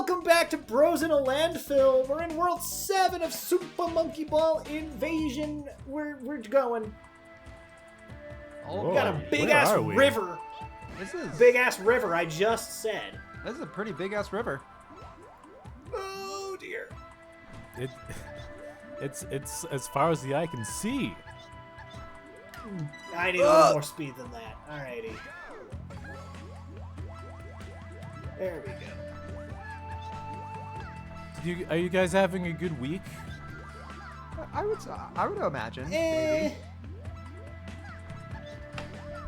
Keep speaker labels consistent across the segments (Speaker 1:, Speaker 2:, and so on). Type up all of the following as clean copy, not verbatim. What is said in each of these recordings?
Speaker 1: welcome back to Bros in a Landfill. We're in World 7 of Super Monkey Ball Invasion. We're going.
Speaker 2: Oh,
Speaker 1: We got a big-ass river.
Speaker 2: This is
Speaker 1: Big-ass river, I just said.
Speaker 2: This is a pretty big-ass river.
Speaker 1: Oh, dear.
Speaker 3: It's as far as the eye can see.
Speaker 1: I need a little more speed than that. Alrighty. There we go.
Speaker 3: Are you guys having a good week?
Speaker 2: I would imagine.
Speaker 1: There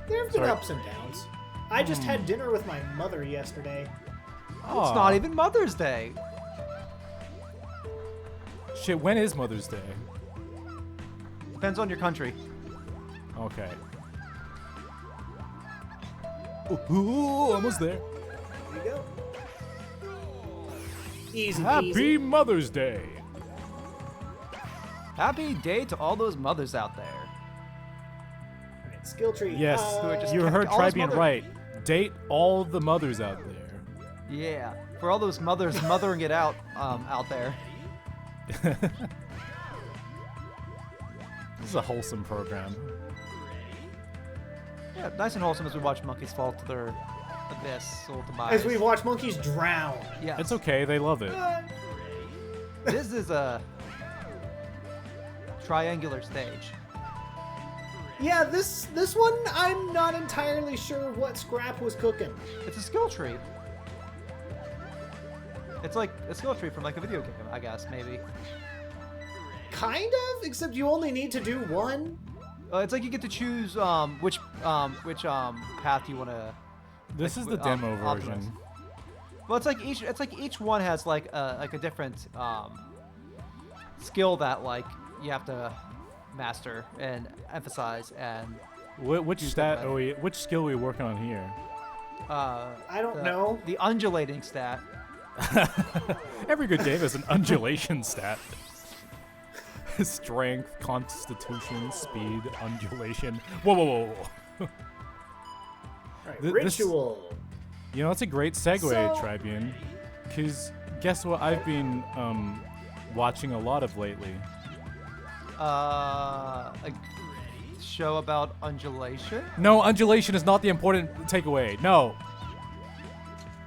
Speaker 1: have been ups and downs. I just had dinner with my mother yesterday.
Speaker 2: Oh, it's not even Mother's Day.
Speaker 3: Shit, when is Mother's Day?
Speaker 2: Depends on your country.
Speaker 3: Okay. Ooh, almost there.
Speaker 1: There you go. Easy
Speaker 3: Happy
Speaker 1: peasy.
Speaker 3: Mother's Day.
Speaker 2: Happy day to all those mothers out there.
Speaker 1: Alright, skill tree.
Speaker 3: Yes,
Speaker 2: Who are just
Speaker 3: you heard
Speaker 2: all those
Speaker 3: Trybien
Speaker 2: mothers.
Speaker 3: right. Date all the mothers out there.
Speaker 2: Yeah, for all those mothers mothering it out there.
Speaker 3: This is a wholesome program.
Speaker 2: Yeah, nice and wholesome as we watch monkeys fall to their abyss or demise.
Speaker 1: As we watch monkeys drown.
Speaker 2: Yes.
Speaker 3: It's okay, they love it.
Speaker 2: This is a triangular stage.
Speaker 1: Yeah, this one, I'm not entirely sure what Scrap was cooking.
Speaker 2: It's a skill tree. It's like a skill tree from like a video game, I guess, maybe.
Speaker 1: Kind of, except you only need to do one.
Speaker 2: It's like you get to choose which path you want to.
Speaker 3: This is the demo version.
Speaker 2: Well, it's like each one has like a different skill that like you have to master and emphasize and.
Speaker 3: Which stat? Which skill are we working on here?
Speaker 1: I don't know.
Speaker 2: The undulating stat.
Speaker 3: Every good game has an undulation stat. Strength, constitution, speed, undulation. Whoa.
Speaker 1: Right,
Speaker 3: This-
Speaker 1: ritual.
Speaker 3: You know, it's a great segue,
Speaker 1: So-
Speaker 3: Trybien. Guess what I've been watching a lot of lately?
Speaker 2: A show about undulation.
Speaker 3: No, undulation is not the important takeaway. No.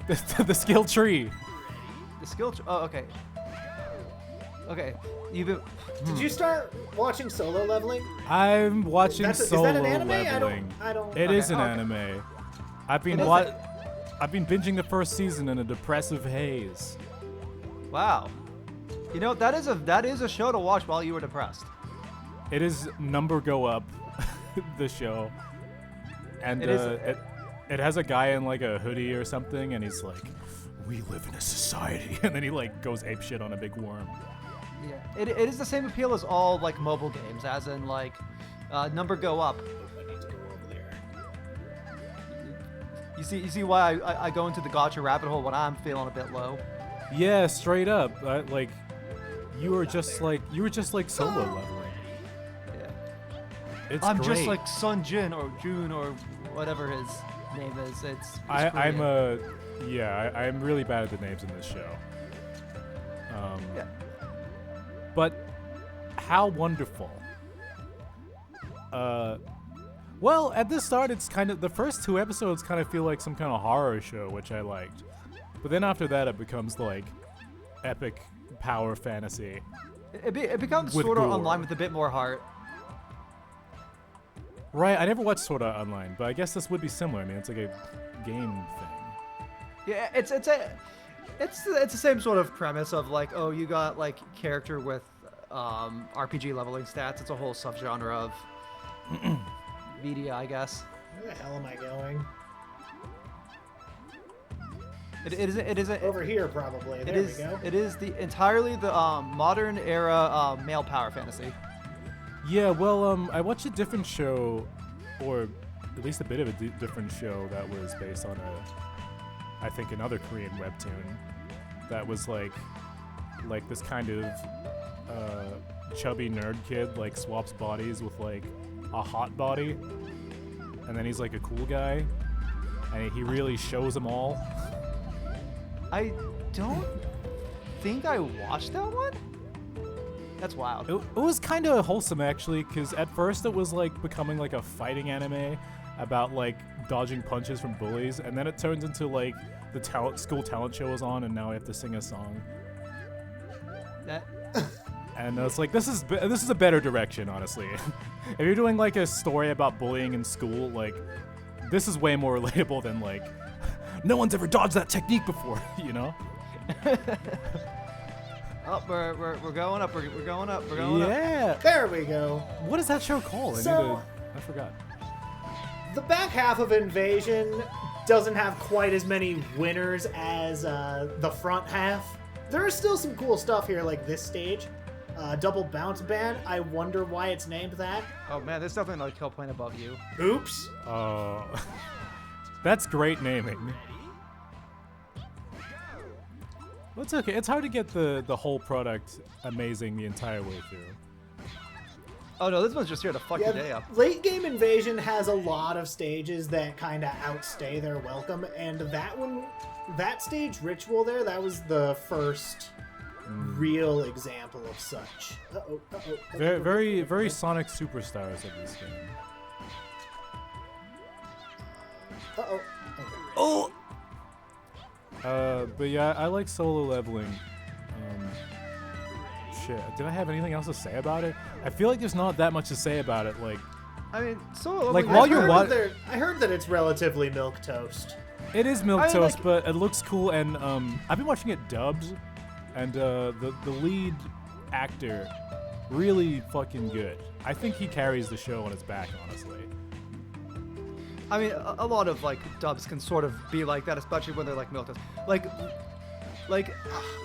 Speaker 3: The skill tree.
Speaker 2: The skill. Oh, okay. Okay. You've been.
Speaker 1: Did you start watching Solo Leveling?
Speaker 3: I'm watching
Speaker 1: Is
Speaker 3: Solo
Speaker 1: that an anime?
Speaker 3: Leveling.
Speaker 1: I don't.
Speaker 3: It
Speaker 2: Okay,
Speaker 3: is an
Speaker 2: okay.
Speaker 3: anime. I've been
Speaker 2: It is
Speaker 3: I've been binging the first season in a depressive haze.
Speaker 2: Wow. You know that is a show to watch while you were depressed.
Speaker 3: It is Number Go Up, the show, and it has a guy in like a hoodie or something, and he's like, "We live in a society," and then he like goes apeshit on a big worm.
Speaker 2: Yeah. It is the same appeal as all like mobile games, as in like Number Go Up.
Speaker 1: I need to go over there.
Speaker 2: You see why I go into the gacha rabbit hole when I'm feeling a bit low.
Speaker 3: Yeah, straight up. Like, you were just like solo leveling.
Speaker 2: Yeah.
Speaker 3: It's
Speaker 2: I'm
Speaker 3: great.
Speaker 2: just like Sun Jin or June or whatever his name is. It's
Speaker 3: I'm
Speaker 2: Korean.
Speaker 3: I'm really bad at the names in this show.
Speaker 2: Yeah.
Speaker 3: But how wonderful. Well, at the start, it's kind of the first 2 episodes kind of feel like some kind of horror show, which I liked. But then after that, it becomes like epic power fantasy.
Speaker 2: It becomes
Speaker 3: With
Speaker 2: sort of
Speaker 3: gore.
Speaker 2: online with a bit more heart.
Speaker 3: Right, I never watched Sword Art Online, but I guess this would be similar. I mean, it's like a game thing.
Speaker 2: Yeah, it's the same sort of premise of like, oh, you got like character with RPG leveling stats. It's a whole subgenre of media, I guess.
Speaker 1: Where the hell am I going?
Speaker 2: It is
Speaker 1: Over here, probably. There we go.
Speaker 2: It is entirely the modern era male power fantasy.
Speaker 3: Yeah, well, I watched a different show, or at least a bit of a different show that was based on I think another Korean webtoon that was like this kind of chubby nerd kid like swaps bodies with like a hot body, and then he's like a cool guy, and he really shows them all.
Speaker 2: I don't think I watched that one. That's wild.
Speaker 3: It was kind of wholesome actually, because at first it was like becoming like a fighting anime about like dodging punches from bullies, and then it turns into like the school talent show is on, and now I have to sing a song.
Speaker 2: That.
Speaker 3: And it's like this is a better direction, honestly. If you're doing like a story about bullying in school, like this is way more relatable than like no one's ever dodged that technique before, you know?
Speaker 2: Oh, we're going up. We're going up. We're going up.
Speaker 3: Yeah.
Speaker 1: There we go.
Speaker 3: What is that show called? I forgot.
Speaker 1: The back half of Invasion doesn't have quite as many winners as the front half. There is still some cool stuff here, like this stage. Double Bounce Band. I wonder why it's named that.
Speaker 2: Oh man, there's definitely like Kill Plane above you.
Speaker 1: Oops.
Speaker 3: Oh. That's great naming. Well, it's okay. It's hard to get the whole product amazing the entire way through.
Speaker 2: Oh no, this one's just here to fuck your day up.
Speaker 1: Late game Invasion has a lot of stages that kind of outstay their welcome, and that stage Ritual there, that was the first real example of such.
Speaker 3: Very Sonic Superstars of this game.
Speaker 1: Okay.
Speaker 3: Oh. But yeah, I like solo leveling. Shit, did I have anything else to say about it? I feel like there's not that much to say about it. Like,
Speaker 2: I mean, solo
Speaker 3: like
Speaker 2: leveling.
Speaker 3: while you're
Speaker 1: I heard that it's relatively milquetoast.
Speaker 3: it is milquetoast,
Speaker 2: like,
Speaker 3: but it looks cool. And I've been watching it dubbed, and the lead actor really fucking good. I think he carries the show on his back, honestly.
Speaker 2: I mean, a lot of like dubs can sort of be like that, especially when they're like milk toast. Like,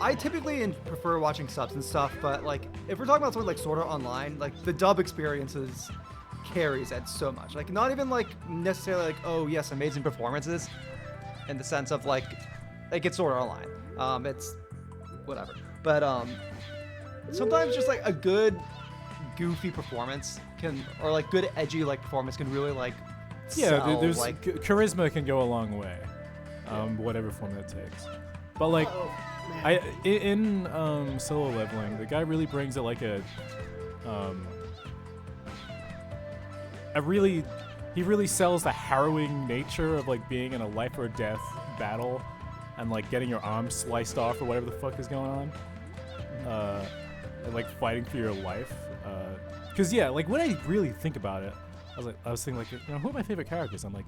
Speaker 2: I typically prefer watching subs and stuff, but like if we're talking about something like Sword Art Online, like the dub experiences carries it so much. Like not even like necessarily like, oh yes, amazing performances, in the sense of like it's Sword Art Online. It's whatever, but sometimes just like a good goofy performance or like good edgy like performance can really like.
Speaker 3: Yeah, there's
Speaker 2: like
Speaker 3: charisma can go a long way, whatever form that takes. But like, in solo leveling, the guy really brings it like he really sells the harrowing nature of like being in a life or death battle, and like getting your arm sliced off or whatever the fuck is going on, and like fighting for your life. Cause yeah, like when I really think about it. I was thinking, like, you know, who are my favorite characters? I'm like,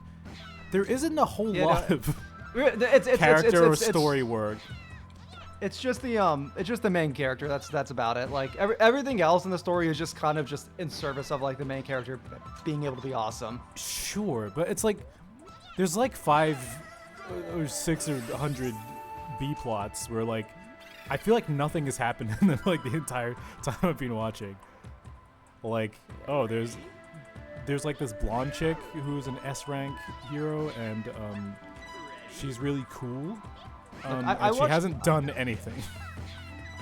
Speaker 3: there isn't a whole lot of character or story work.
Speaker 2: It's just the main character. That's about it. Like everything else in the story is just kind of just in service of like the main character being able to be awesome.
Speaker 3: Sure, but it's like there's like 5 or 6 or 100 B plots where like I feel like nothing has happened in them, like the entire time I've been watching. Like, oh, there's like this blonde chick who's an S rank hero, and she's really cool. And she hasn't done anything.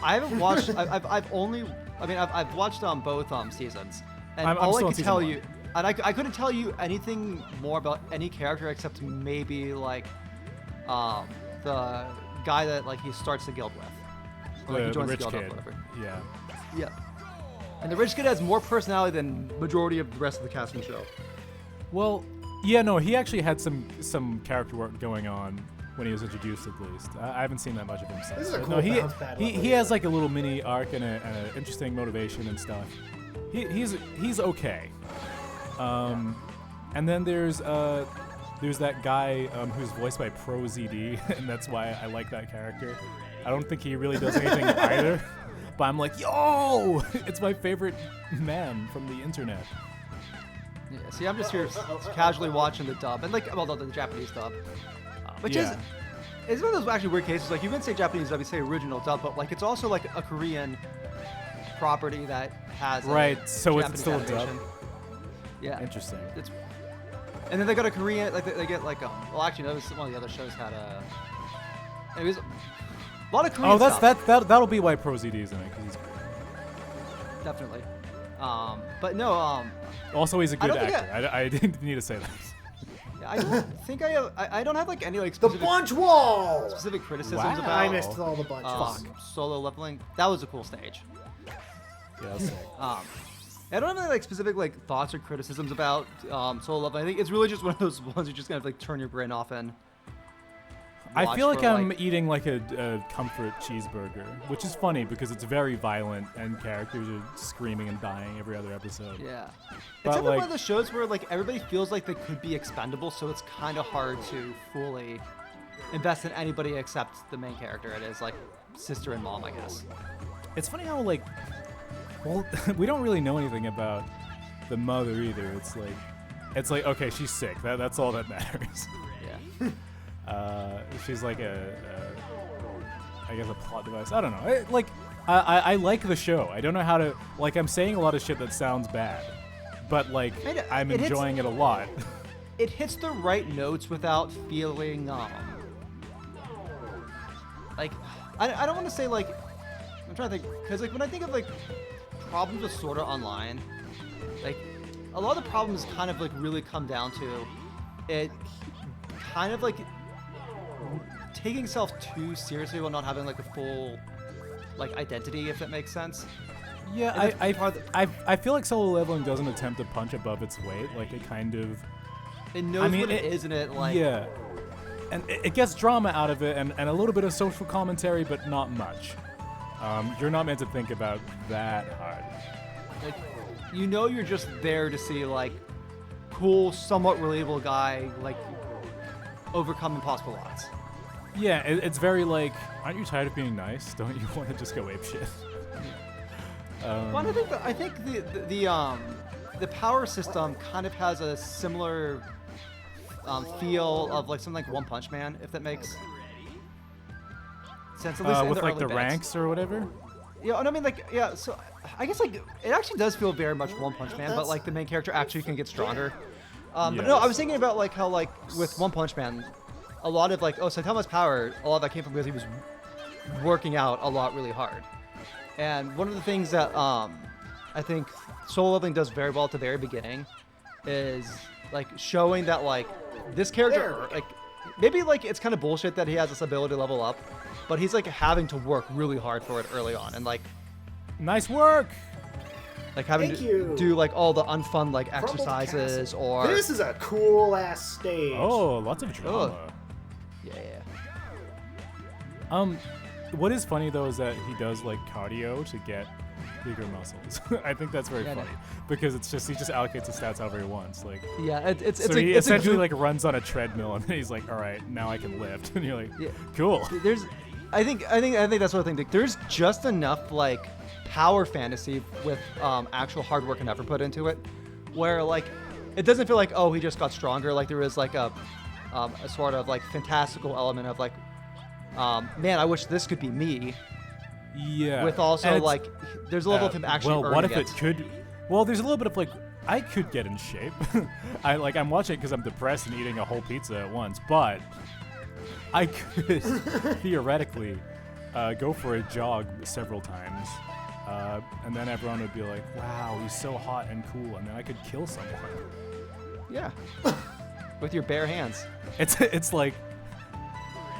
Speaker 2: I haven't watched. I've watched both seasons, and
Speaker 3: I'm
Speaker 2: all I
Speaker 3: still
Speaker 2: can
Speaker 3: on
Speaker 2: tell
Speaker 3: season
Speaker 2: you, and I couldn't tell you anything more about any character except maybe like the guy that like he starts the guild with, or like he joins the
Speaker 3: rich
Speaker 2: guild
Speaker 3: kid.
Speaker 2: or whatever.
Speaker 3: Yeah.
Speaker 2: Yeah. And the rich kid has more personality than majority of the rest of the cast in the show.
Speaker 3: Well, yeah, no, he actually had some character work going on when he was introduced, at least. I haven't seen that much of him since.
Speaker 1: This is a
Speaker 3: But
Speaker 1: cool
Speaker 3: no,
Speaker 1: bounce pad
Speaker 3: he has like a little mini arc and an interesting motivation and stuff. He's okay. And then there's that guy who's voiced by Pro ZD, and that's why I like that character. I don't think he really does anything either. But I'm like, yo, it's my favorite man from the internet.
Speaker 2: Yeah, see, I'm just here casually watching the dub, and like, well, the Japanese dub, which is one of those actually weird cases. Like, you can say Japanese dub, you say original dub, but like, it's also like a Korean property that has
Speaker 3: so
Speaker 2: Japanese
Speaker 3: it's still a dub.
Speaker 2: animation. Yeah,
Speaker 3: Interesting.
Speaker 2: And then they got a Korean, like they get like well, actually, that was one of the other shows had it was a lot of Korean stuff.
Speaker 3: That'll be why Pro ZD is in it, 'cause he's
Speaker 2: Definitely. But no,
Speaker 3: also he's a good
Speaker 2: don't think
Speaker 3: actor. I didn't need to say that.
Speaker 2: Yeah, I don't think I don't have like any like
Speaker 1: The
Speaker 2: specific,
Speaker 1: bunch wall!
Speaker 2: specific criticisms
Speaker 3: Wow.
Speaker 2: about
Speaker 1: I missed all the bunches.
Speaker 2: solo leveling. That was a cool stage.
Speaker 3: Yeah, that's sick.
Speaker 2: I don't have any like specific like thoughts or criticisms about solo leveling. I think it's really just one of those ones you just kind of like turn your brain off and.
Speaker 3: I
Speaker 2: watch
Speaker 3: feel like
Speaker 2: for,
Speaker 3: I'm eating like a comfort cheeseburger, which is funny because it's very violent and characters are screaming and dying every other episode.
Speaker 2: Yeah.
Speaker 3: But,
Speaker 2: It's
Speaker 3: like-
Speaker 2: one of those shows where like everybody feels like they could be expendable, so it's kind of hard to fully invest in anybody except the main character. It is like sister and mom, I guess.
Speaker 3: It's funny how like, well, we don't really know anything about the mother either. It's like okay, she's sick. That's all that matters.
Speaker 2: Yeah.
Speaker 3: She's like I guess a plot device. I don't know. I like the show. I don't know how to like. I'm saying a lot of shit that sounds bad, but like I'm
Speaker 2: it hits-
Speaker 3: enjoying it a lot.
Speaker 2: It hits the right notes without feeling like I don't want to say like I'm trying to think because like when I think of like problems with Sword Art Online, like a lot of the problems kind of like really come down to it kind of like taking itself too seriously while not having like a full like identity, if that makes sense.
Speaker 3: Yeah,
Speaker 2: And that's part of
Speaker 3: I feel like Solo Leveling doesn't attempt to punch above its weight. Like it kind of
Speaker 2: It knows what it is, and it like
Speaker 3: yeah, and it gets drama out of it and a little bit of social commentary, but not much. You're not meant to think about that hard.
Speaker 2: like you know you're just there to see like cool, somewhat relatable guy like overcome impossible odds.
Speaker 3: Yeah, it's very like, aren't you tired of being nice? Don't you want to just go apeshit?
Speaker 2: Well, and I think the power system kind of has a similar feel of like something like One Punch Man, if that makes sense. At least in
Speaker 3: with
Speaker 2: the
Speaker 3: like
Speaker 2: early
Speaker 3: the
Speaker 2: bits.
Speaker 3: ranks or whatever.
Speaker 2: Yeah, and I mean like yeah. So I guess like it actually does feel very much One Punch Man, but like the main character actually can get stronger. But no, I was thinking about like how like with One Punch Man, a lot of like Saitama's power, a lot of that came from because he was working out a lot really hard. And one of the things that I think Solo Leveling does very well at the very beginning is like showing that like this character like maybe like it's kind of bullshit that he has this ability to level up, but he's like having to work really hard for it early on and like
Speaker 3: Nice work.
Speaker 2: like having
Speaker 1: Thank
Speaker 2: to
Speaker 1: you.
Speaker 2: do like all the unfun like
Speaker 1: Crumbled
Speaker 2: exercises
Speaker 1: Castle.
Speaker 2: or
Speaker 1: This is a cool ass stage.
Speaker 3: Oh, lots of drama.
Speaker 2: yeah.
Speaker 3: What is funny though is that he does like cardio to get bigger muscles. I think that's very
Speaker 2: Yeah, I know.
Speaker 3: funny because it's just he just allocates the stats however he wants. Like
Speaker 2: Yeah, it's
Speaker 3: so
Speaker 2: like,
Speaker 3: he
Speaker 2: it's
Speaker 3: essentially
Speaker 2: a,
Speaker 3: like runs on a treadmill and then he's like, all right, now I can lift, and you're like,
Speaker 2: Yeah.
Speaker 3: cool.
Speaker 2: there's I think that's what I think. Like, there's just enough like power fantasy with actual hard work and effort put into it, where like it doesn't feel like oh he just got stronger. Like there is like a sort of like fantastical element of like man I wish this could be me.
Speaker 3: Yeah.
Speaker 2: With
Speaker 3: And
Speaker 2: also
Speaker 3: it's-
Speaker 2: like there's a level of him actually
Speaker 3: well, what
Speaker 2: earning
Speaker 3: if it could? Well, there's a little bit of like I could get in shape. I'm watching it because I'm depressed and eating a whole pizza at once, but I could theoretically go for a jog several times, and then everyone would be like, "Wow, he's so hot and cool," and then I could kill someone.
Speaker 2: Yeah. With your bare hands.
Speaker 3: It's like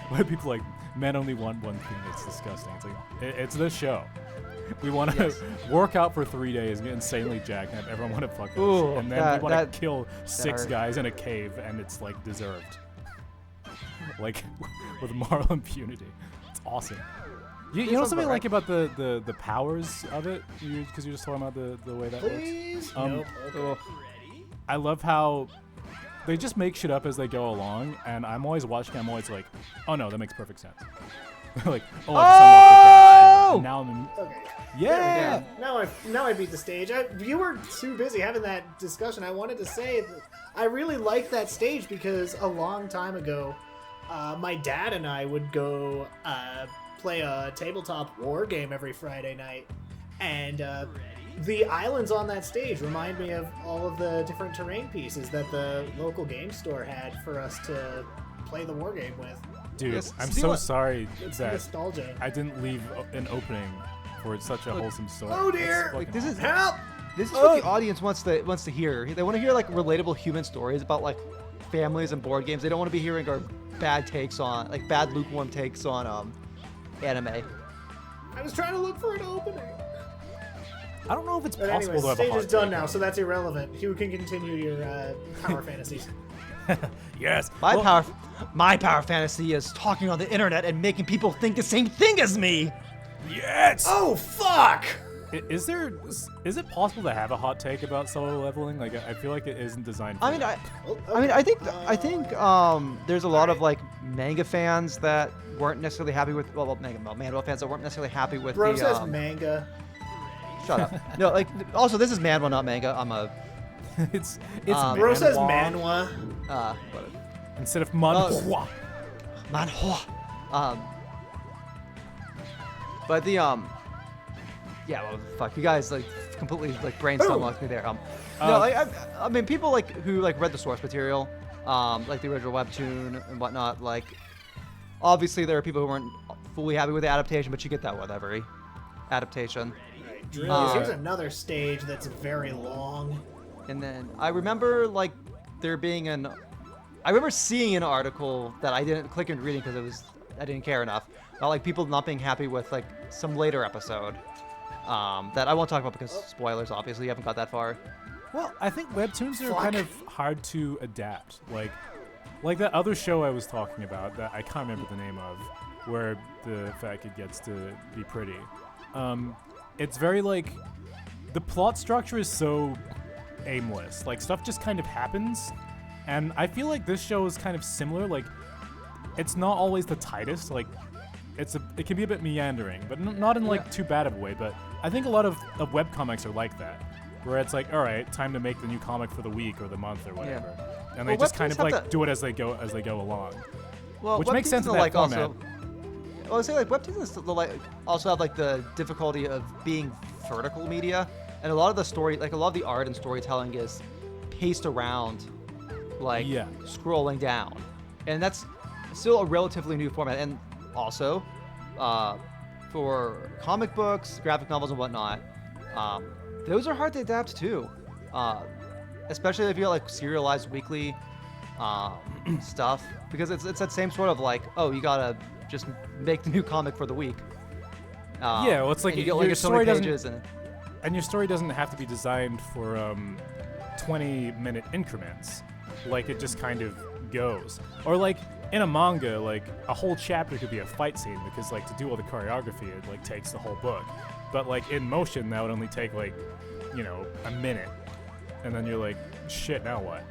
Speaker 3: when people are like men only want one thing. It's disgusting. It's like it's this show. We want to
Speaker 2: Yes.
Speaker 3: work out for 3 days, get insanely jacked, and have everyone want to fuck us,
Speaker 2: Ooh,
Speaker 3: and then
Speaker 2: that-
Speaker 3: we want
Speaker 2: that-
Speaker 3: to kill 6
Speaker 2: hurt.
Speaker 3: guys in a cave, and it's like deserved, like with moral impunity. It's awesome. You know
Speaker 2: sounds
Speaker 3: something I
Speaker 2: about
Speaker 3: like about the powers of it, because you're just talking about the way that works.
Speaker 1: Please?
Speaker 3: Um,
Speaker 1: Nope. Okay.
Speaker 3: I love how they just make shit up as they go along, and I'm always watching. I'm always like, oh no, that makes perfect sense. Like, oh, I just unlocked the dash. Now I'm
Speaker 1: Okay.
Speaker 3: yeah.
Speaker 1: Now I beat the stage. You were too busy having that discussion. I wanted to say that I really liked that stage because a long time ago, my dad and I would go play a tabletop war game every Friday night, and the islands on that stage remind me of all of the different terrain pieces that the local game store had for us to play the war game with.
Speaker 3: Dude,
Speaker 2: Yes,
Speaker 3: I'm
Speaker 2: steal
Speaker 3: so
Speaker 2: it.
Speaker 3: sorry
Speaker 1: It's
Speaker 3: that
Speaker 1: nostalgia.
Speaker 3: I didn't leave an opening for such a wholesome story.
Speaker 1: Oh,
Speaker 3: That's
Speaker 1: dear.
Speaker 3: fucking
Speaker 2: Like, this is-
Speaker 3: awesome.
Speaker 1: Help!
Speaker 2: This is what the audience wants to hear. They want to hear like relatable human stories about like families and board games. They don't want to be hearing our bad lukewarm takes on anime.
Speaker 1: I was trying to look for an opening.
Speaker 3: I don't know if it's
Speaker 1: But
Speaker 3: possible
Speaker 1: anyways,
Speaker 3: to have
Speaker 1: stage
Speaker 3: a hot
Speaker 1: is done
Speaker 3: take
Speaker 1: now,
Speaker 3: on
Speaker 1: so that's irrelevant. You can continue your power fantasies.
Speaker 3: it. Yes.
Speaker 2: My
Speaker 3: Well,
Speaker 2: power fantasy is talking on the internet and making people think the same thing as me.
Speaker 3: Yes.
Speaker 1: Oh, fuck!
Speaker 3: Is it possible to have a hot take about solo leveling? Like, I feel like it isn't designed for
Speaker 2: I mean,
Speaker 3: that.
Speaker 2: I think there's a lot of like manga fans that weren't necessarily happy with manga fans that weren't necessarily happy with
Speaker 1: Bro
Speaker 2: the
Speaker 1: says manga.
Speaker 2: shut up. No, like also this is manhwa, not manga. I'm a
Speaker 3: it's
Speaker 1: Bro says
Speaker 3: manhwa
Speaker 1: manhwa.
Speaker 2: whatever.
Speaker 3: instead of manhwa.
Speaker 2: Manhwa. But the yeah, well, fuck, you guys like completely like brainstorm locked me there. No, I mean people like who like read the source material, like the original webtoon and whatnot. Like, obviously there are people who weren't fully happy with the adaptation, but you get that with every adaptation.
Speaker 1: Here's another stage that's very long.
Speaker 2: And then I remember like there being I remember seeing an article that I didn't click and reading because I didn't care enough about like people not being happy with like some later episode. That I won't talk about because spoilers, obviously, you haven't got that far.
Speaker 3: Well, I think webtoons are kind of hard to adapt. Like that other show I was talking about that I can't remember the name of, where the fat kid gets to be pretty. It's very like the plot structure is so aimless. Like stuff just kind of happens, and I feel like this show is kind of similar. Like it's not always the tightest. Like it can be a bit meandering, but not in like too bad of a way. But I think a lot of webcomics are like that, where it's like, all right, time to make the new comic for the week or the month or whatever, and they just kind of like do it as they go along.
Speaker 2: Well,
Speaker 3: which makes sense in that
Speaker 2: like
Speaker 3: format.
Speaker 2: I would say like webtoons also have like the difficulty of being vertical media, and a lot of the art and storytelling is paced around like scrolling down, and that's still a relatively new format. And also, for comic books, graphic novels, and whatnot, those are hard to adapt too. Especially if you got like serialized weekly stuff, because it's that same sort of like, oh, you gotta just make the new comic for the week.
Speaker 3: Well, it's like
Speaker 2: you get like
Speaker 3: your
Speaker 2: so many
Speaker 3: story
Speaker 2: pages
Speaker 3: and your story doesn't have to be designed for 20-minute increments. Like it just kind of goes. Or like in a manga, like a whole chapter could be a fight scene because like to do all the choreography, it like takes the whole book. But like in motion, that would only take like, a minute. And then you're like, shit, now what?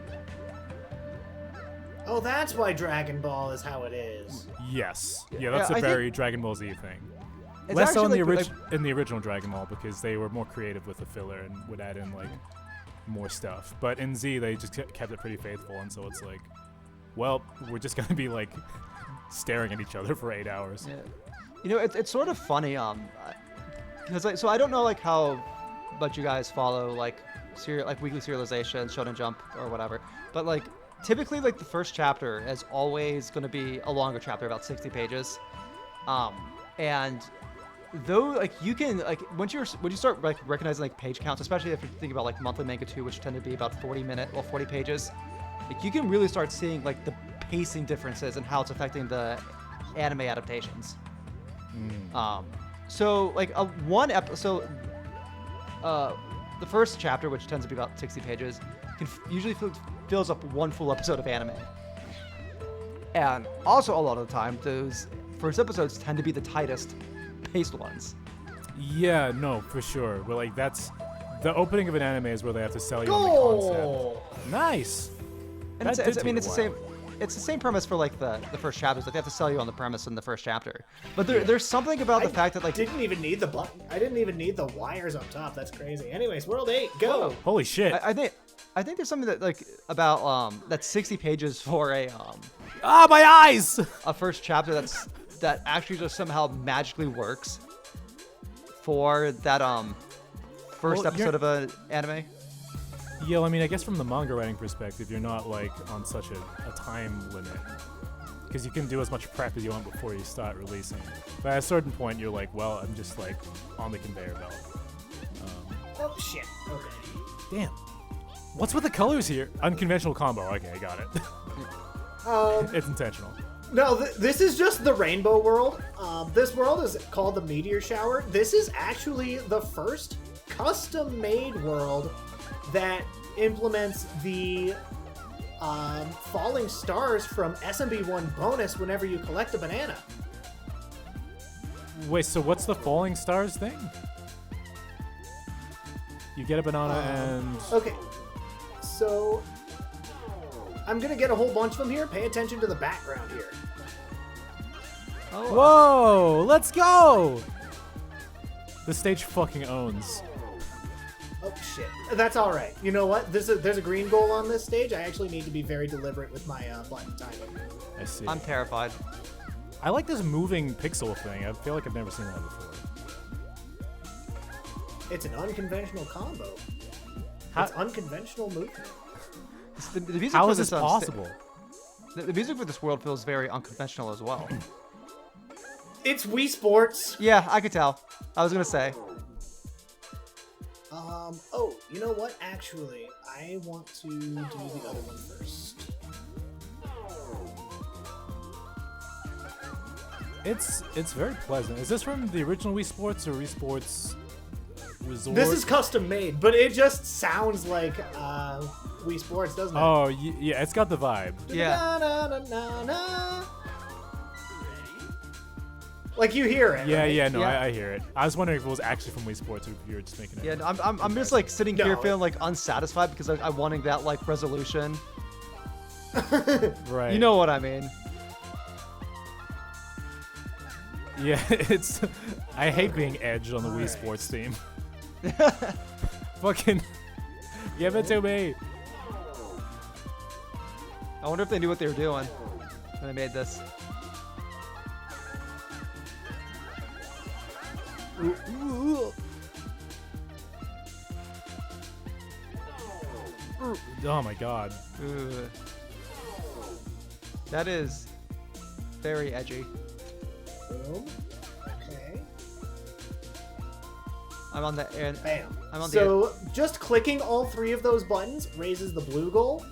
Speaker 1: Oh, that's why Dragon Ball is how it is.
Speaker 3: Yes. Yeah, that's a very Dragon Ball Z thing.
Speaker 2: It's
Speaker 3: Less so in
Speaker 2: actually,
Speaker 3: the original Dragon Ball because they were more creative with the filler and would add in like more stuff. But in Z, they just kept it pretty faithful, and so it's like, well, we're just gonna be like staring at each other for 8 hours.
Speaker 2: Yeah. It's sort of funny, because so I don't know like how much you guys follow like weekly serialization, Shonen Jump or whatever, but like typically like the first chapter is always going to be a longer chapter, about 60 pages, and though like you can like once you start like recognizing like page counts, especially if you think about like monthly manga 2, which tend to be about 40 pages, like you can really start seeing like the pacing differences and how it's affecting the anime adaptations. So like one episode, the first chapter, which tends to be about 60 pages, can usually fills up one full episode of anime. And also a lot of the time, those first episodes tend to be the tightest paced ones.
Speaker 3: Yeah, no, for sure. But like that's the opening of an anime is where they have to sell you on the concept. Nice.
Speaker 2: And it's the same premise for like the first chapters. Like they have to sell you on the premise in the first chapter. But there's something about the fact that like
Speaker 1: didn't even need the button. I didn't even need the wires up top. That's crazy. Anyways, World 8, go.
Speaker 3: Whoa. Holy shit.
Speaker 2: I think there's something that like about that's 60 pages for a
Speaker 3: my eyes.
Speaker 2: A first chapter that actually just somehow magically works for that first episode of an anime.
Speaker 3: Yeah, I mean, I guess from the manga writing perspective, you're not like on such a time limit because you can do as much prep as you want before you start releasing. But at a certain point, you're like, well, I'm just like on the conveyor belt.
Speaker 1: Oh shit. Okay.
Speaker 3: Damn. What's with the colors here? Unconventional combo. Okay, I got it. It's intentional.
Speaker 1: No, this is just the rainbow world. This world is called the Meteor Shower. This is actually the first custom-made world that implements the falling stars from SMB1 bonus whenever you collect a banana.
Speaker 3: Wait, so what's the falling stars thing? You get a banana and...
Speaker 1: Okay, so I'm gonna get a whole bunch of them here. Pay attention to the background here.
Speaker 2: Oh,
Speaker 3: Whoa! Let's go! The stage fucking owns.
Speaker 1: Oh shit, that's all right. You know what? There's a green goal on this stage. I actually need to be very deliberate with my button timing.
Speaker 3: I see.
Speaker 2: I'm terrified.
Speaker 3: I like this moving pixel thing. I feel like I've never seen that before.
Speaker 1: It's an unconventional combo.
Speaker 3: How-
Speaker 1: It's unconventional movement.
Speaker 2: The music
Speaker 3: How
Speaker 2: for
Speaker 3: is this possible?
Speaker 2: The music for this world feels very unconventional as well.
Speaker 1: It's Wii Sports.
Speaker 2: Yeah, I could tell. I was gonna say.
Speaker 1: Oh, you know what? Actually, I want to do the other one first.
Speaker 3: It's very pleasant. Is this from the original Wii Sports or Wii Sports Resort?
Speaker 1: This is custom made, but it just sounds like Wii Sports, doesn't it?
Speaker 3: Oh, yeah, it's got the vibe.
Speaker 2: Yeah.
Speaker 1: Da-da-da-da-da-da. Like you hear it.
Speaker 3: Yeah,
Speaker 1: right?
Speaker 3: yeah, no,
Speaker 2: Yeah.
Speaker 3: I hear it. I was wondering if it was actually from Wii Sports or if you were just making it.
Speaker 2: Yeah, I'm just like sitting here
Speaker 1: No.
Speaker 2: feeling like unsatisfied because I'm wanting that like resolution.
Speaker 3: Right.
Speaker 2: You know what I mean?
Speaker 3: Yeah, it's. I hate being edged on the Wii
Speaker 1: Alright.
Speaker 3: Sports theme. Fucking. Give it to me.
Speaker 2: I wonder if they knew what they were doing when they made this.
Speaker 3: Oh my god.
Speaker 2: Ooh. That is very edgy.
Speaker 1: Boom. Okay.
Speaker 2: I'm on the and
Speaker 1: Bam.
Speaker 2: I'm on the
Speaker 1: So just clicking all three of those buttons raises the blue goal,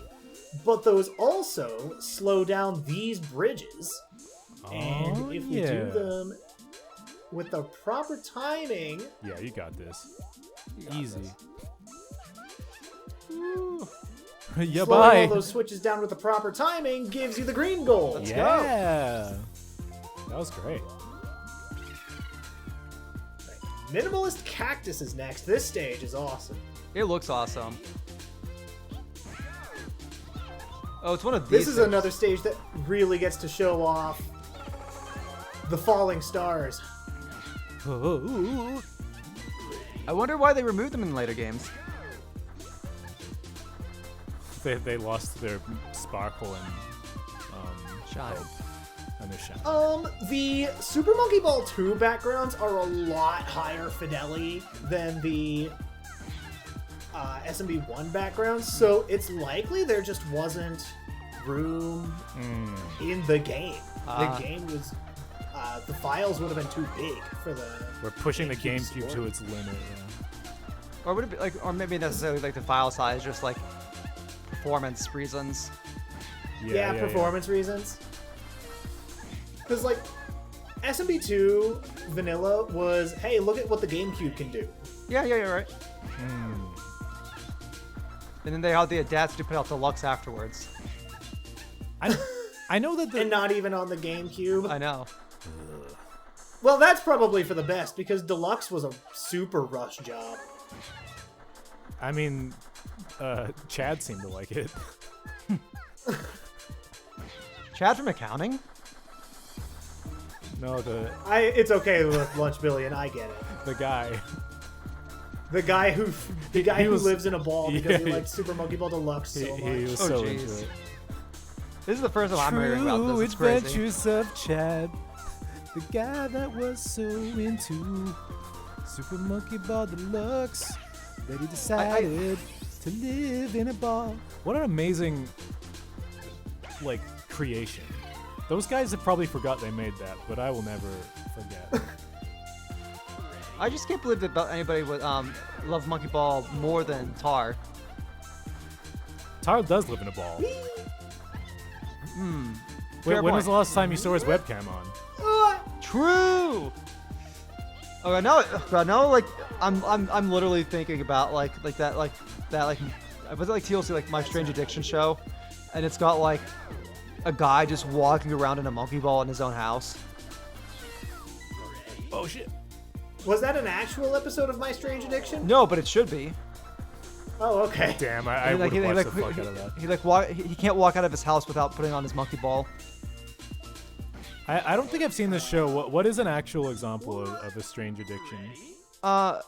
Speaker 1: but those also slow down these bridges. And
Speaker 3: Oh,
Speaker 1: if we
Speaker 3: yeah.
Speaker 1: do them with the proper timing,
Speaker 3: Yeah, you got this.
Speaker 1: got
Speaker 3: Easy.
Speaker 1: this.
Speaker 3: Yeah,
Speaker 1: slowing
Speaker 3: bye.
Speaker 1: all those switches down with the proper timing gives you the green goal.
Speaker 2: Let's go.
Speaker 3: Yeah. That was great.
Speaker 1: Minimalist Cactus is next. This stage is awesome.
Speaker 2: It looks awesome. Oh, it's one of these.
Speaker 1: This is
Speaker 2: things.
Speaker 1: another stage that really gets to show off the falling stars.
Speaker 2: I wonder why they removed them in later games.
Speaker 3: They lost their sparkle and
Speaker 2: Shine.
Speaker 3: hope and their shine.
Speaker 1: The Super Monkey Ball 2 backgrounds are a lot higher fidelity than the SMB1 backgrounds, so it's likely there just wasn't room in the game.
Speaker 2: Ah.
Speaker 1: The game was, the files would have been too big for the.
Speaker 3: We're pushing the
Speaker 1: GameCube
Speaker 3: GameCube to
Speaker 1: story.
Speaker 3: its limit. Yeah.
Speaker 2: Or would it be like, or maybe necessarily like the file size, just like performance reasons.
Speaker 1: Yeah, performance reasons. Because, like, SMB2 Vanilla was, hey, look at what the GameCube can do.
Speaker 2: Yeah, you're right. And then they had the audacity to put out deluxe afterwards.
Speaker 3: I know that the
Speaker 1: And not even on the GameCube.
Speaker 2: I know.
Speaker 1: Well, that's probably for the best, because Deluxe was a super rush job.
Speaker 3: I mean, Chad seemed to like it.
Speaker 2: Chad from accounting?
Speaker 3: No,
Speaker 1: It's okay with Lunchbillion, I get it.
Speaker 3: the guy.
Speaker 1: The guy who
Speaker 3: he was-
Speaker 1: lives in a ball because he
Speaker 3: yeah.
Speaker 1: liked Super Monkey Ball Deluxe so much.
Speaker 3: He was
Speaker 2: Oh,
Speaker 3: so
Speaker 2: jeez.
Speaker 3: into it.
Speaker 2: This is the first time I'm hearing about
Speaker 3: True
Speaker 2: this. It's crazy.
Speaker 3: Adventures of Chad, the guy that was so into Super Monkey Ball Deluxe that he decided to live in a ball. What an amazing, like, creation. Those guys have probably forgot they made that, but I will never forget.
Speaker 2: I just can't believe that anybody would love Monkey Ball more than Tar.
Speaker 3: Taro does live in a ball.
Speaker 2: Fair
Speaker 3: When was
Speaker 2: point.
Speaker 3: the last time you saw his webcam on?
Speaker 2: True. Okay, now like I'm literally thinking about like that was it like TLC, like My Strange Addiction show, and it's got like a guy just walking around in a monkey ball in his own house.
Speaker 3: Oh shit.
Speaker 1: Was that an actual episode of My Strange Addiction?
Speaker 2: No, but it should be.
Speaker 1: Oh, okay.
Speaker 3: Damn, I would have watched the fuck out of that.
Speaker 2: He can't walk out of his house without putting on his monkey ball.
Speaker 3: I don't think I've seen this show. What is an actual example of a strange addiction?
Speaker 2: I'm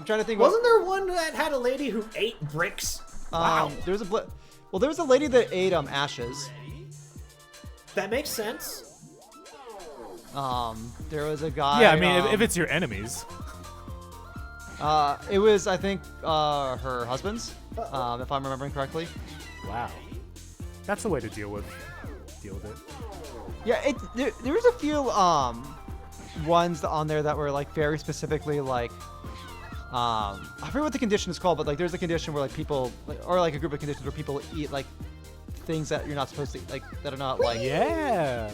Speaker 2: trying to think.
Speaker 1: Wasn't there one that had a lady who ate bricks? Wow.
Speaker 2: There was a lady that ate ashes.
Speaker 1: That makes sense.
Speaker 2: There was a guy.
Speaker 3: Yeah, I mean, if it's your enemies.
Speaker 2: It was, I think, her husband's, if I'm remembering correctly.
Speaker 3: Wow. That's the way to deal with it.
Speaker 2: Yeah, there was a few ones on there that were like very specifically like I forget what the condition is called, but like there's a condition where like people or like a group of conditions where people eat like things that you're not supposed to eat, like that are not like
Speaker 3: Yeah.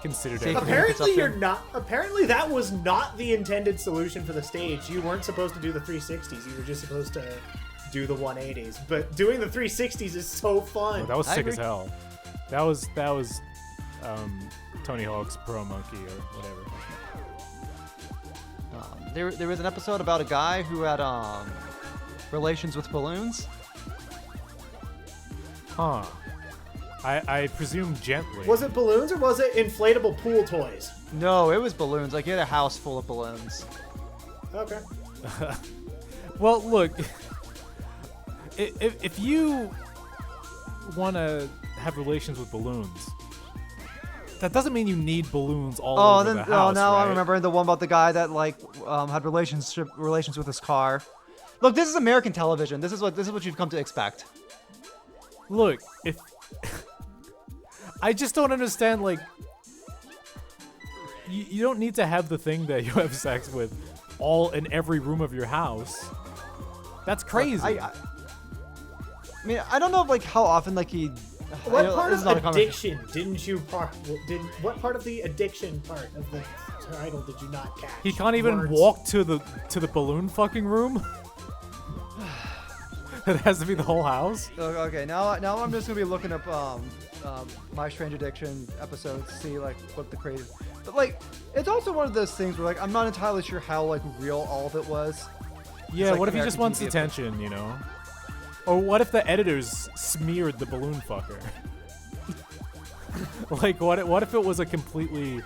Speaker 3: Considered
Speaker 2: Safe.
Speaker 3: everything.
Speaker 1: Apparently you're not. Apparently that was not the intended solution for the stage. You weren't supposed to do the 360s. You were just supposed to do the 180s. But doing the 360s is so fun.
Speaker 3: Oh, that was
Speaker 2: I
Speaker 3: sick as
Speaker 2: agree.
Speaker 3: hell. That was Tony Hawk's Pro Monkey or whatever.
Speaker 2: there was an episode about a guy who had relations with balloons.
Speaker 3: Huh. I presume gently.
Speaker 1: Was it balloons or was it inflatable pool toys?
Speaker 2: No, it was balloons. Like he had a house full of balloons.
Speaker 1: Okay.
Speaker 3: Well, look. If you want to have relations with balloons, that doesn't mean you need balloons all over the house,
Speaker 2: now
Speaker 3: right?
Speaker 2: I'm remembering the one about the guy that like had relations with his car. Look, this is American television. This is what you've come to expect.
Speaker 3: Look, if I just don't understand, like, you don't need to have the thing that you have sex with all in every room of your house. That's crazy.
Speaker 2: I mean, I don't know like how often like he.
Speaker 1: What
Speaker 2: I know
Speaker 1: part
Speaker 2: this
Speaker 1: of
Speaker 2: is not a
Speaker 1: addiction didn't you what part of the addiction part of the title did you not catch?
Speaker 3: He can't even
Speaker 1: Words.
Speaker 3: walk to the balloon fucking room. It has to be the whole house.
Speaker 2: Okay, now I'm just gonna be looking up My Strange Addiction episodes to see like what the crazy. But like, it's also one of those things where like I'm not entirely sure how like real all of it was.
Speaker 3: Yeah,
Speaker 2: like
Speaker 3: what if he just
Speaker 2: American
Speaker 3: wants
Speaker 2: TV
Speaker 3: attention, you know? Or what if the editors smeared the balloon fucker? Like, what if it was a completely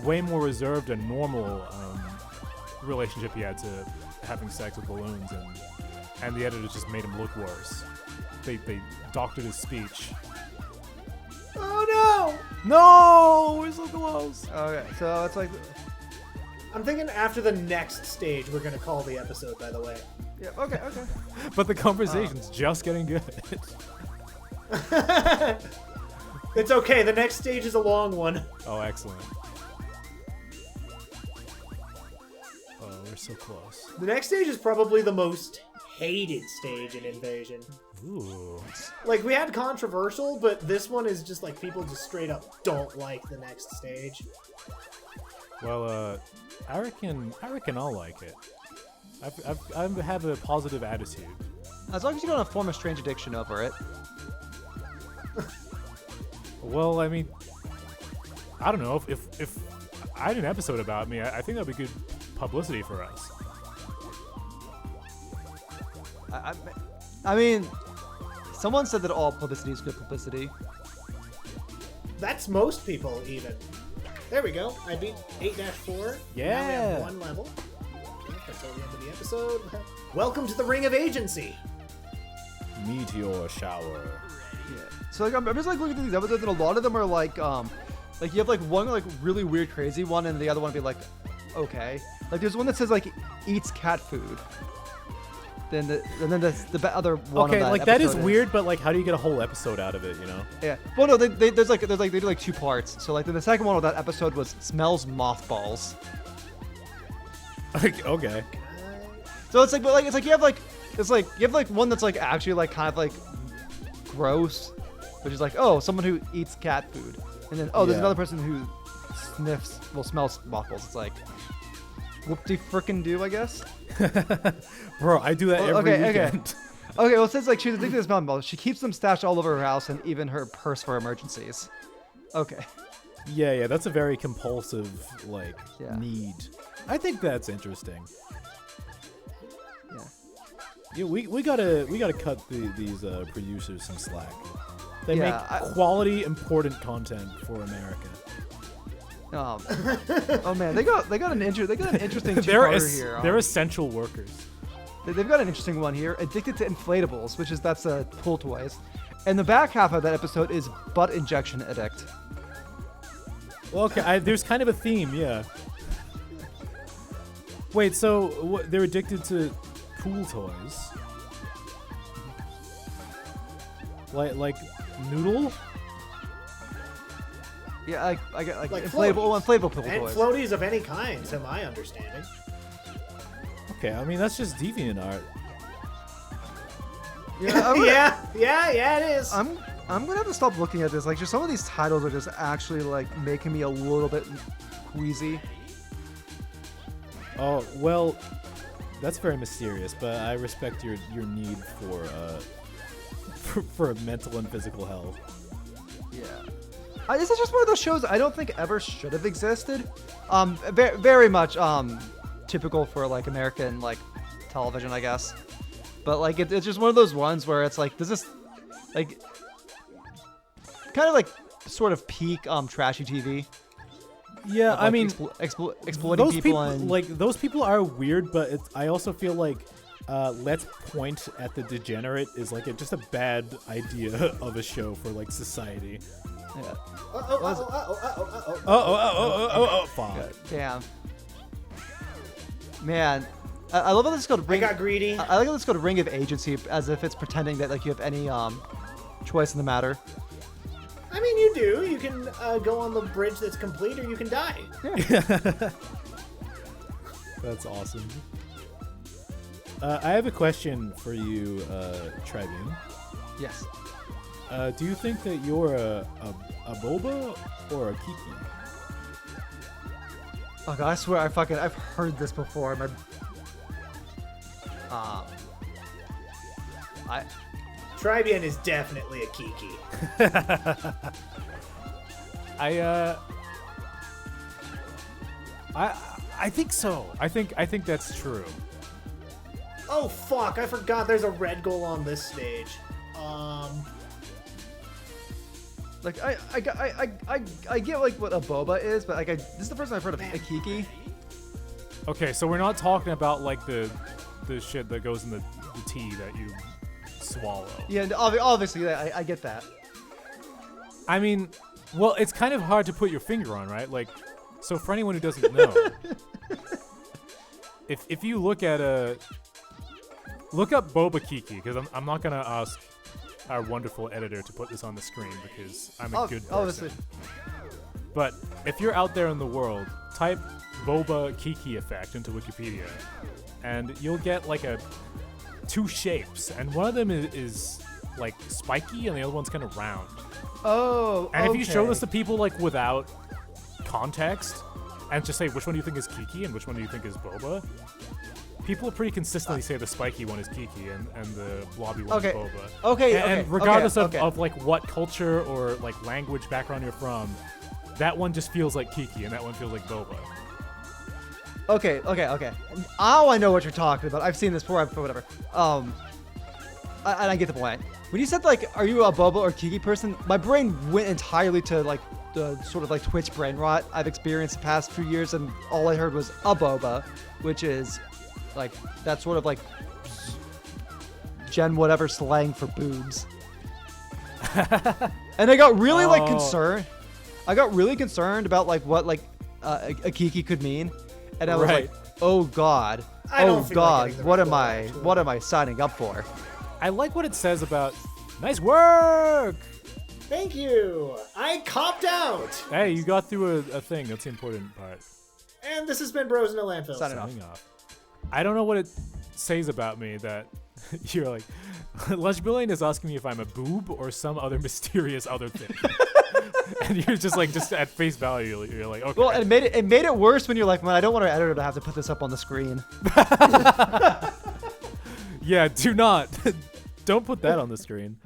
Speaker 3: way more reserved and normal relationship he had to having sex with balloons, and the editors just made him look worse. They doctored his speech.
Speaker 1: Oh
Speaker 3: No, we're so close.
Speaker 2: Okay, so it's like,
Speaker 1: no! I'm thinking after the next stage we're gonna call the episode, by the way.
Speaker 2: yeah, okay.
Speaker 3: But the conversation's just getting good.
Speaker 1: It's okay, the next stage is a long one.
Speaker 3: Oh, excellent. Oh, we're so close.
Speaker 1: The next stage is probably the most hated stage in Invasion.
Speaker 3: Ooh.
Speaker 1: Like, we had controversial, but this one is just like people just straight up don't like the next stage.
Speaker 3: Well, I reckon I'll like it. I have a positive attitude.
Speaker 2: As long as you don't form a strange addiction over it.
Speaker 3: Well, I mean, I don't know if I had an episode about me, I think that'd be good publicity for us.
Speaker 2: I mean, someone said that all publicity is good publicity.
Speaker 1: That's most people, even. There we go. I beat 8-4.
Speaker 3: Yeah.
Speaker 1: Now we have one level. Until the end of the episode. Welcome to the Ring of Agency.
Speaker 3: Meteor shower.
Speaker 2: Yeah. So like I'm just like looking at these episodes, and a lot of them are like you have like one like really weird crazy one, and the other one be like okay. Like there's one that says like eats cat food. Then the other one.
Speaker 3: Okay,
Speaker 2: on that
Speaker 3: like that is
Speaker 2: episode
Speaker 3: weird, but like how do you get a whole episode out of it, you know?
Speaker 2: Yeah. Well, no, they do like 2 parts. So like then the second one of that episode was smells mothballs.
Speaker 3: Okay.
Speaker 2: So it's like, but like it's like you have like it's like you have like one that's like actually like kind of like gross, which is like, oh, someone who eats cat food, and then there's another person who smells waffles. It's like, whoop-de-frickin' do, I guess.
Speaker 3: Bro, I do that every weekend.
Speaker 2: Okay, well, since like she's addicted to smelling waffles, she keeps them stashed all over her house and even her purse for emergencies. Okay.
Speaker 3: Yeah, that's a very compulsive need. I think that's interesting.
Speaker 2: Yeah.
Speaker 3: Yeah, we gotta cut these producers some slack. They make quality, important content for America.
Speaker 2: Oh man, they got an interesting two-parter here.
Speaker 3: They're essential workers.
Speaker 2: They've got an interesting one here. Addicted to inflatables, that's pool toys, and the back half of that episode is butt injection addict.
Speaker 3: Well, okay, there's kind of a theme, yeah. Wait, so they're addicted to pool toys? Like noodle?
Speaker 2: Yeah, I get like
Speaker 1: floaties.
Speaker 2: inflatable pool
Speaker 1: And
Speaker 2: toys.
Speaker 1: floaties of any kind, to my understanding.
Speaker 3: Okay, I mean that's just deviant art.
Speaker 1: Yeah, it is.
Speaker 2: I'm gonna have to stop looking at this. Like, just some of these titles are just actually like making me a little bit queasy.
Speaker 3: Oh well, that's very mysterious. But I respect your need for mental and physical health.
Speaker 2: Yeah. This is just one of those shows I don't think ever should have existed. Very much typical for like American like television, I guess. But like it's just one of those ones where it's like, does this like kind of like sort of peak trashy TV?
Speaker 3: Yeah,
Speaker 2: of,
Speaker 3: I mean,
Speaker 2: exploiting
Speaker 3: those
Speaker 2: people and
Speaker 3: like those people are weird, but I also feel like let's point at the degenerate is like just a bad idea of a show for like society.
Speaker 2: Yeah.
Speaker 3: Fuck.
Speaker 2: Damn. Man, I love how this is called Ring.
Speaker 1: I got greedy.
Speaker 2: I like how this is called Ring of Agency, as if it's pretending that like you have any choice in the matter.
Speaker 1: I mean, you do. You can go on the bridge that's complete, or you can die.
Speaker 2: Yeah.
Speaker 3: That's awesome. I have a question for you, Trybien.
Speaker 2: Yes.
Speaker 3: Do you think that you're a Bouba or a Kiki?
Speaker 2: Oh god, I swear I've heard this before.
Speaker 1: Trybien is definitely a Kiki.
Speaker 3: I think so. I think that's true.
Speaker 1: Oh fuck! I forgot there's a red goal on this stage.
Speaker 2: Like I get like what a boba is, but like this is the first time I've heard of a Kiki.
Speaker 3: Okay, so we're not talking about like the shit that goes in the tea that you swallow.
Speaker 2: Yeah, and obviously I get that.
Speaker 3: I mean, well, it's kind of hard to put your finger on, right? Like, so for anyone who doesn't know, if you look up Boba Kiki, because I'm not gonna ask our wonderful editor to put this on the screen because I'm a good person.
Speaker 2: Obviously.
Speaker 3: But if you're out there in the world, type Boba Kiki effect into Wikipedia, and you'll get like two shapes, and one of them is like spiky, and the other one's kind of round.
Speaker 2: Oh.
Speaker 3: And if you show this to people like without context, and just say which one do you think is Kiki and which one do you think is Boba, people pretty consistently say the spiky one is Kiki and the blobby one is Boba.
Speaker 2: Okay.
Speaker 3: And regardless of like what culture or like language background you're from, that one just feels like Kiki and that one feels like Boba.
Speaker 2: Okay. Now I know what you're talking about. I've seen this before, whatever. And I get the point. When you said like, are you a Boba or Kiki person? My brain went entirely to like the sort of like Twitch brain rot I've experienced the past few years, and all I heard was a Boba, which is like that sort of like Gen whatever slang for boobs. And I got really like concerned. I got really concerned about like what like a Kiki could mean, and I was like, oh god, what am I signing up for?
Speaker 3: I like what it says about nice work.
Speaker 1: Thank you. I copped out.
Speaker 3: Hey, you got through a thing. That's the important part.
Speaker 1: And this has been Bros in a Landfill.
Speaker 2: Signing off.
Speaker 3: I don't know what it says about me that you're like, Lunchbillion is asking me if I'm a boob or some other mysterious other thing. And you're just at face value, you're like, okay.
Speaker 2: Well, it made it worse when you're like, man, I don't want our editor to have to put this up on the screen.
Speaker 3: Yeah, do not. Don't put that on the screen.